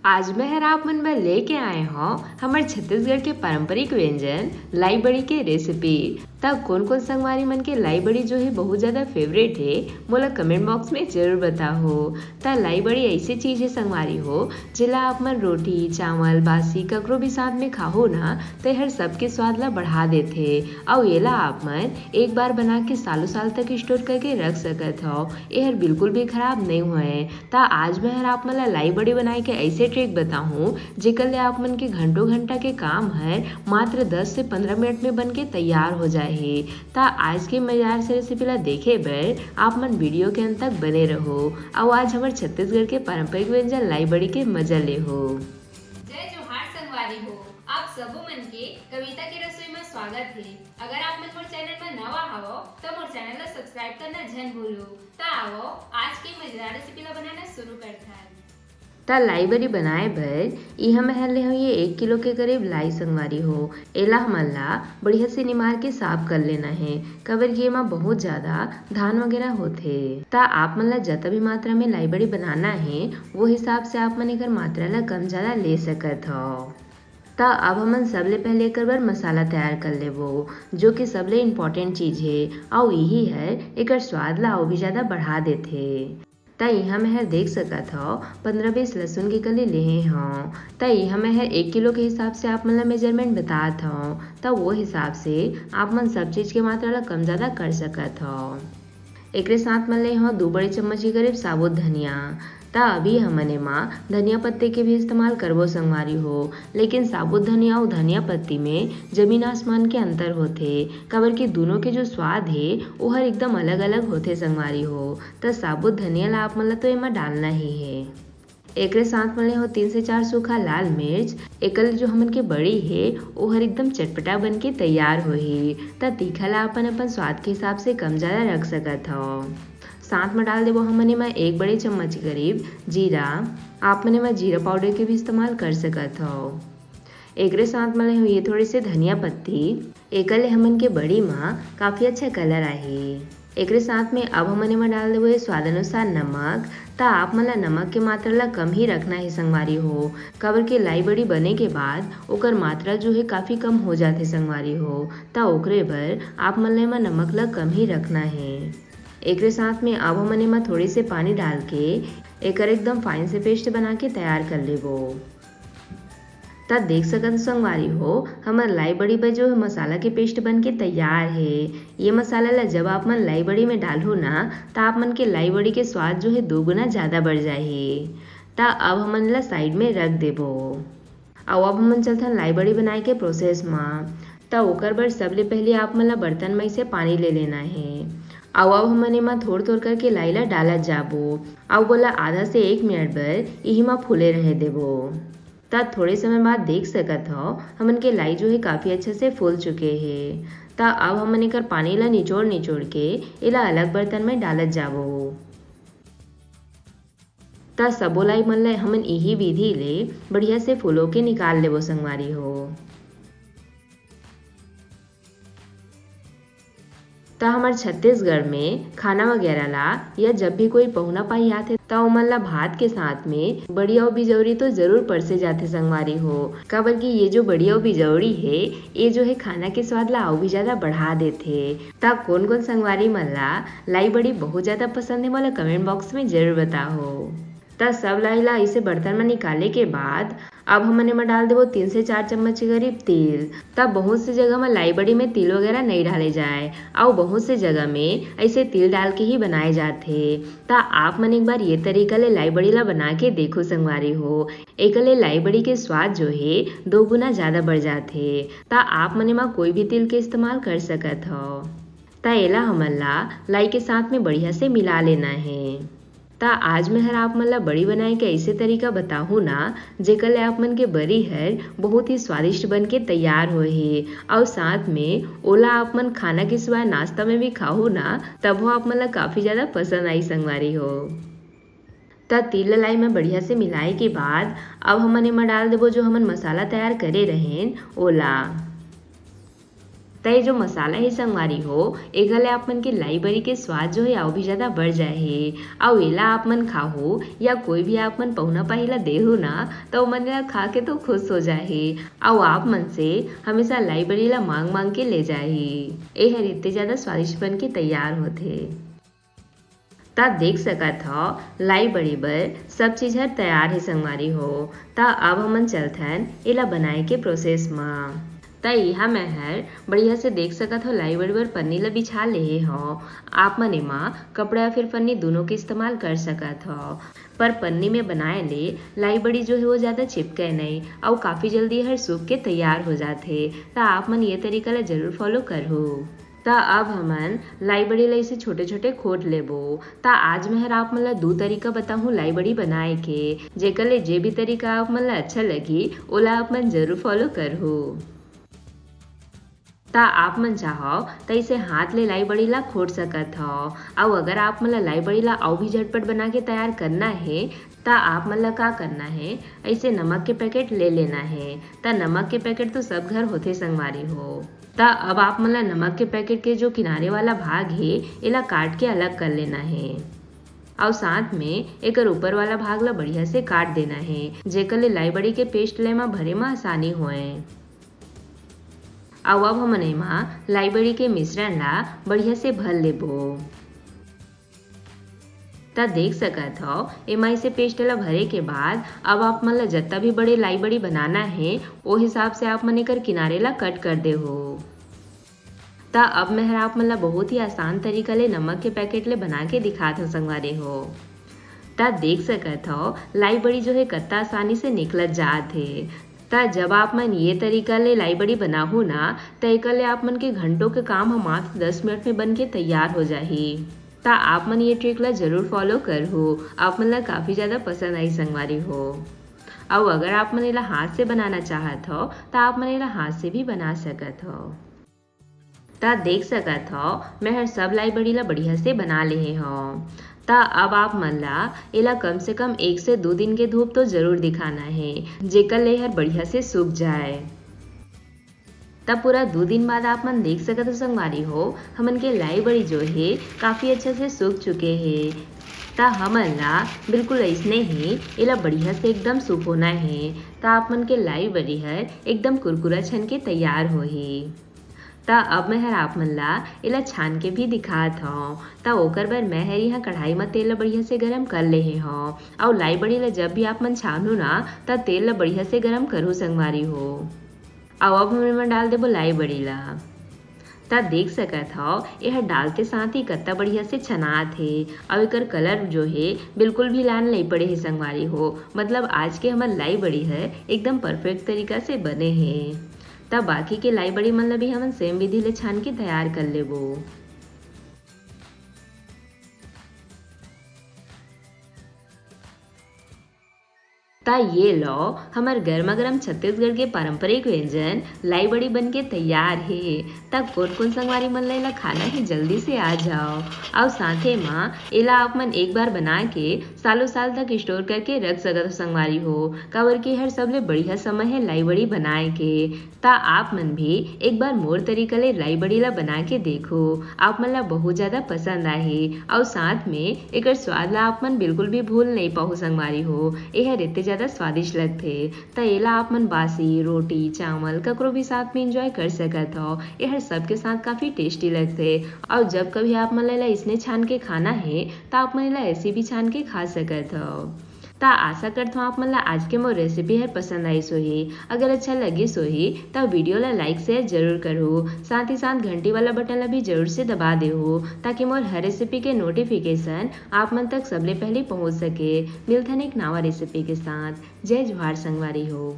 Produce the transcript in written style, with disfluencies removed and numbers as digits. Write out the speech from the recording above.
आज मैं आप मन में लेके आए हो हमारे छत्तीसगढ़ के पारंपरिक व्यंजन लाई बड़ी के रेसिपी। तब कौन कौन संगवारी मन के लाई बड़ी जो है बहुत ज़्यादा फेवरेट है मोला कमेंट बॉक्स में जरूर बताओ। ता लाई बड़ी ऐसी चीज़ है संगवारी हो जिला आप मन रोटी चावल बासी ककरो भी साथ में खाओ ना तो हर सबके स्वाद ला बढ़ा देते और येला आप मन एक बार बना के सालों साल तक स्टोर करके रख सकत हो। यह बिल्कुल भी खराब नहीं हुए। ता आज मैं आप मन ला लाई बड़ी बनाए के ऐसे ट्रिक बताऊँ जेकर ले आप मन के घंटों घंटा के काम है मात्र 10 से 15 मिनट में बन के तैयार हो जाए। ता आज के मजेदार से रेसिपी ला देखे बर आप मन वीडियो के अंत तक बने रहो और आज हमारे छत्तीसगढ़ के पारंपरिक व्यंजन लाई बड़ी के मजा ले हो। जय जोहार संगवारी हो, आप सबो मन के कविता के रसोई में स्वागत है। अगर आप मन मोर चैनल में नवा हो तो मोर चैनल ला सब्सक्राइब करना झन भूलो। ता आओ आज के मजेदार रेसिपी ला बनाना शुरू करता है। ता लाई बड़ी बनाए बर इहा महल ले हो ये 1 किलो के करीब लाई संगवारी हो। एला हमन ला बढ़िया से निमार के साफ कर लेना है कबर ये में बहुत ज्यादा धान वगैरह होते। ता आप मन ला जता भी मात्रा में लाई बड़ी बनाना है वो हिसाब से आप मन एकर मात्रा ला कम ज्यादा ले सकत हो। ता अब हमन सबले पहले एकर बर मसाला तैयार कर लेबो जो कि सबले इम्पोर्टेंट चीज है और यही है एकर स्वाद ला और भी ज्यादा बढ़ा देथे। ता यहाँ मैं देख सकत हो 15-20 लहसुन की कली लेहे हों। ता यहाँ मैं 1 किलो के हिसाब से आप मन ला मेजरमेंट बतात हो ता वो हिसाब से आप मन सब चीज के मात्रा ला कम ज्यादा कर सकत हो। एक साथ मन ले हो 2 बड़े चम्मच के करीब साबुत धनिया। ता अभी हमने माँ धनिया पत्ते के भी इस्तेमाल करबो संगवारी हो लेकिन साबुत धनिया और धनिया पत्ती में जमीन आसमान के अंतर होते काबर कि दोनों के जो स्वाद है वो हर एकदम अलग अलग होते संगवारी हो। तो साबुत धनिया ला आप मन ला तो एमा डालना ही है। एक साथ में हो 3 से 4 सूखा लाल मिर्च। एकल जो हमन के बड़ी है वो हर एकदम चटपटा बन के तैयार होही। ता तीखा ला अपन स्वाद के हिसाब से कम ज्यादा रख सकत हो। साथ में डाल देबो हमने में 1 बड़े चम्मच करीब जीरा। आप मने में जीरा पाउडर के भी इस्तेमाल कर सकत हो। एक साथ में ये थोड़े से धनिया पत्ती। एकल हमन के बड़ी माँ काफी अच्छा कलर आई। एक साथ में अब हमने में डाल देबो स्वाद अनुसार नमक। ता आप मन ला नमक के मात्रा ला कम ही रखना है संगवारी हो काबर के लाई बड़ी बने के बाद ओकर मात्रा जो है काफी कम हो जाते संगवारी हो। ता ओकरे बर आप मन ला नमक ला कम ही रखना है। एक साथ में अब हमने में थोड़े से पानी डाल के एक एकदम फाइन से पेस्ट बना के तैयार कर लेबो। तब देख सकत संगवारी हो हमार लाई बड़ी पर जो मसाला के पेस्ट बन के तैयार है। ये मसाला ला जब आप मन लाई बड़ी में डालो ना तो आप मन के लाई बड़ी के स्वाद जो है 2 गुना ज्यादा बढ़ जाए। ता अब हमन ला साइड में रख देबो और अब हमन चलथन लाई बड़ी बनाए के प्रोसेस में। ता ओकर बर सबले पहले आप मन ला बर्तन में से पानी ले लेना है अब हमने माँ थोड़ थोड़ करके लाई ला डालत जाबो और बोला आधा से 1 मिनट बर यही माँ फूले रह देबो। तब थोड़े समय बाद देख सकत हो हमन के लाई जो है काफी अच्छे से फूल चुके हैं। ता अब हमन एकर पानी ला निचोड़ निचोड़ के इला अलग बर्तन में डालत जाबो। ता सबो लाई मन ला हमन यही विधि ले बढ़िया से फूलो के निकाल लेबो संगवारी हो। ता हमारे छत्तीसगढ़ में खाना वगैरह ला या जब भी कोई पहुना पाई आते ता ओमन ला भात के साथ में बड़िया और बिजौरी तो जरूर परसे जाते संगवारी हो काबर कि ये जो बड़िया और बिजौरी है ये जो है खाना के स्वाद ला और भी ज्यादा बढ़ा देते। ता कौन कौन संगवारी मन ला लाई बड़ी बहुत ज्यादा पसंद है मला कमेंट बॉक्स में जरूर बताओ। ता सब लाई ला इसे बर्तन में निकाले के बाद अब हमने में डाल देबो 3 से 4 चम्मच के करीब तेल। तब बहुत से जगह में लाई बड़ी में तिल वगैरह नहीं डाले जाए और बहुत से जगह में ऐसे तिल डाल के ही बनाए जाते। ता आप मन एक बार ये तरीका ले लाई बड़ी ला बना के देखो संगवारी हो एकले लाई बड़ी के स्वाद जो है 2 गुना ज्यादा बढ़ जाते। ता आप मने में कोई भी तिल के इस्तेमाल कर सकत हो। ता एला हमन ला लाई के साथ में बढ़िया से मिला लेना है। ता आज मैं आप मन ला बड़ी बनाए के ऐसे तरीका बताहूँ ना जेकर ले आप मन के बड़ी हर बहुत ही स्वादिष्ट बन के तैयार हो है और साथ में ओला आप मन खाना के सिवाय नाश्ता में भी खाओ ना तब वो आप मन ला काफी ज्यादा पसंद आई संगवारी हो। ता तिल लाई में बढ़िया से मिलाए के बाद अब हमन एमा डाल देबो जो हमन मसाला तैयार करे रहें ओला। तय जो मसाला है संगवारी हो एगले आप मन के लाई बड़ी के स्वाद जो है और भी ज्यादा बढ़ जाए है। और एला आप मन खाओ या कोई भी आप मन पहुना पहिला देहो ना तो मन ला खा के तो खुश हो जाए है और आप मन से हमेशा लाई बड़ी ला मांग मांग के ले जाए है। हर इतने ज्यादा स्वादिष्ट बन के तैयार होते। ता देख सकत हो लाई बड़ी बर सब चीज हर तैयार है संगवारी हो। ता अब हमन चलथन एला बनाए के प्रोसेस में। ता यहाँ मैं हर बढ़िया से देख सकत हो लाई बड़ी बर पन्नी ला बिछा ले हो। आप मन एमा कपड़ा या फिर पन्नी दोनों के इस्तेमाल कर सकत हो। पर पन्नी में बनाए ले लाई बड़ी जो है वो ज़्यादा चिपके नहीं और काफ़ी जल्दी हर सूख के तैयार हो जाते। ता आप मन ये तरीका ला जरूर फॉलो करो। ता अब हमन लाई बड़ी ला इसे छोटे छोटे खोट लेबो। ता आज मैं हर आप मन ला दो तरीका बताऊँ लाई बड़ी बनाए के, जेकर ले जे भी तरीका आप मन ला अच्छा लगी ओला आप मन जरूर फॉलो करो। ता आप मन चाहो तो इसे हाथ ले लाई बड़ी ला खोट सकत हो। और अगर आप मन ला लाई बड़ी ला और भी झटपट बना के तैयार करना है ता आप मन ला का करना है, ऐसे नमक के पैकेट ले लेना है। ता नमक के पैकेट तो सब घर होते संगवारी हो। ता अब आप मन ला नमक के पैकेट के जो किनारे वाला भाग है एला काट के अलग कर लेना है और साथ में एक ऊपर वाला भाग ला बढ़िया से काट देना है, जेकर ले लाई बड़ी के पेस्ट ले में भरे में आसानी होए। अब हमन एमा लाई बड़ी के मिश्रण ला बढ़िया से भर लेबो। ता देख सकत हो एमा इसे पेस्ट ला भरे के बाद अब आप मन ला जितना भी बड़े लाई बड़ी बनाना है वो हिसाब से आप मन एकर किनारे ला कट कर दे हो। ता अब मैं आप मन ला बहुत ही आसान तरीका ले नमक के पैकेट ले बना के दिखात हो संगवारी हो। ता देख सकत हो लाई बड़ी जो है कत्ता आसानी से निकलत जात है। ता जब आप मन ये तरीका ले लाई बड़ी बनाहू ना तो एक ले आप मन के घंटों के काम हम मात्र 10 मिनट में बन के तैयार हो जाही। ता आप मन ये ट्रिक ला जरूर फॉलो करो, आप मन ला काफ़ी ज़्यादा पसंद आई संगवारी हो। और अगर आप मन एला हाथ से बनाना चाहत हो तो आप मन एला हाथ से भी बना सकत हो। ता देख सकत हो मैं हर सब लाई बड़ी ला बढ़िया से बना ले हो। ता अब आप मन ला एला कम से कम 1 से 2 दिन के धूप तो जरूर दिखाना है, जेकर ले हर बढ़िया से सूख जाए। तब पूरा 2 दिन बाद आप मन देख सकत हो संगवारी हो हमन के लाई बड़ी जो है काफ़ी अच्छा से सूख चुके हैं। ता हमन ला बिल्कुल ऐसने ही एला बढ़िया से एकदम सूख होना है। ता आप मन के लाई बड़ी हर एकदम कुरकुरा छन के तैयार होही। ता अब मैं हर आप मन ला एला छान के भी दिखात हो। ता ओकर बर मैं हर यहाँ कढ़ाई में तेल ला बढ़िया से गरम कर ले हो। और लाई बड़ी ला जब भी आप मन छानो ना ता तेल ला बढ़िया से गरम करो संगवारी हो। अब हम डाल देबो लाई बड़ी ला। ता देख सकत हो यह डालते साथ ही कत्ता बढ़िया से छनात है। और एकर कलर जो है बिल्कुल भी लाल नहीं पड़े है संगवारी हो। मतलब आज के हमार लाई बड़ी है एकदम परफेक्ट तरीका से बने हैं। तब बाकी के लाई बड़ी मन ला भी हमन सेम विधि ले छान के तैयार कर लेबो। ता ये लो हमार गर्मा गर्म छत्तीसगढ़ के पारंपरिक व्यंजन लाई बड़ी बन के तैयार है। तब कौन कौन संगवारी मन ला एला खाना है जल्दी से आ जाओ। और साथे माँ एला आप मन एक बार बना के सालों साल तक स्टोर करके रख सकत हो संगवारी हो। काबर की हर सबले बढ़िया समय है लाई बड़ी बनाए के। ता आप मन भी एक बार मोर तरीका ले लाई बड़ी ला बना के देखो, आप मन ला बहुत ज़्यादा पसंद आही। और साथ में एकर स्वाद ला आप मन बिल्कुल भी भूल नहीं पाओ संगवारी हो। यह रहते ज़्यादा स्वादिष्ट लगते। तो एला आप मन बासी रोटी चावल ककरो भी साथ में एंजॉय कर सकत हो। यह सबके साथ काफ़ी टेस्टी लगते। और जब कभी आप मन ला इसने छान के खाना है तो आप मन ला ऐसे भी छान के खा सकत हो। ता आशा करता हूँ आप मन ला आज के मोर रेसिपी है पसंद आई सोही। अगर अच्छा लगे सोही तो वीडियो ला लाइक शेयर जरूर करो। साथ ही साथ घंटी वाला बटन ला भी जरूर से दबा देहो ताकि मोर हर रेसिपी के नोटिफिकेशन आप मन तक सबले पहले पहुँच सके। मिलथन एक नवा रेसिपी के साथ। जय जोहार संगवारी हो।